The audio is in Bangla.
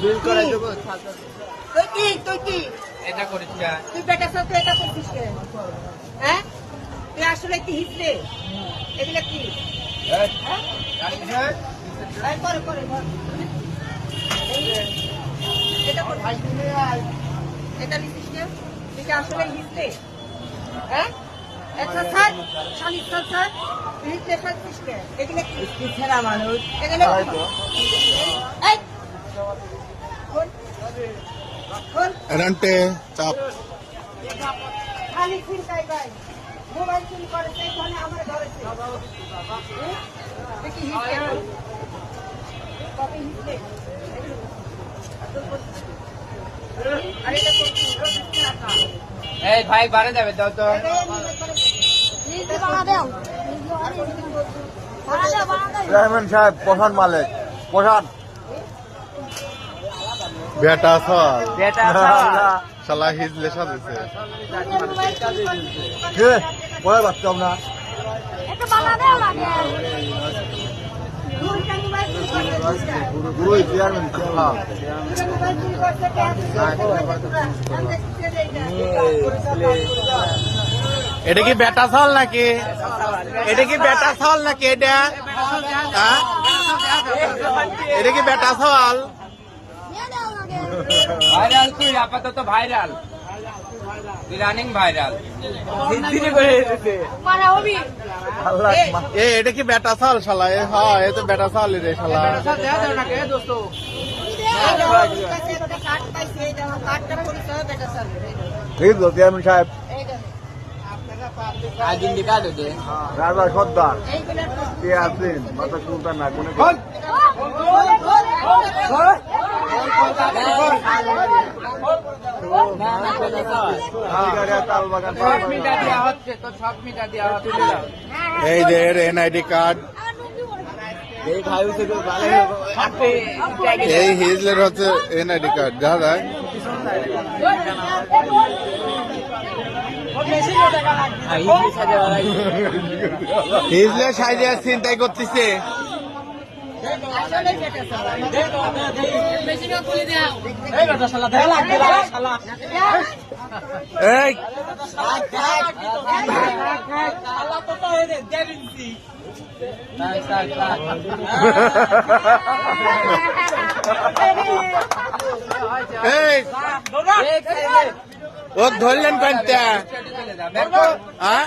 বিল করে দেবো। তুই কি এটা করিস না। তুই বেটা সব তো এটা করছিস কে? হ্যাঁ তুই আসলে কি হিসলে এগুলা কি? হ্যাঁ? করে এটা কর এটা লিখিস কে? তুই কি আসলে হিসলে? হ্যাঁ আচ্ছা স্যার শালিক স্যার হিসলে খাচ্ছিস কে? এগুলা কি? ছেড়া মানুষ। এগুলা কি? এই কোন এরান্টে চাপ খালি চিন্তাই ভাই মোবাইল চুরি করে সেই ফোনে আমার ধরেছে দেখি হিসলে কপি হিসলে আরে এটা করছিস এই ভাই বাড়ে যাবে দাও তো। চেয়ারম্যান সাহেব প্রধান মালিক প্রধান বেটা সল বেটা শালা হিজলে সাজেছে পরে বাচ্চাম না পুরোই চেয়ারম্যান এটা কি বেটা সল নাকি? এটা কি বেটা সল নাকি? এটা হ্যাঁ? এটা কি বেটা সল? ভাইরাল তুই আপাতত ভাইরাল, তুই রানিং ভাইরাল। দিদি করে এসেছে। আল্লাহ এটা কি বেটা সল শালা? হ্যাঁ এ তো বেটা সল রে শালা। ঠিক তো চেয়ারম্যান সাহেব আইডেন্টি কার্ড ওদের। রাজা সর্দার কে আছেন মাথা সুলতান না কোনে তাল বাগান সব মিটা দেওয়া হচ্ছে, তো সব মিটা দেওয়া হচ্ছে। এই যে এনআইডি কার্ড, এই ভাই থেকে ভালো এই হিজলের হচ্ছে এনআইডি কার্ড। দেখা যায় হিজলে সাইজে চিন্তাই করতেছে। এই এই ও ধরলেন কোনটা? হ্যাঁ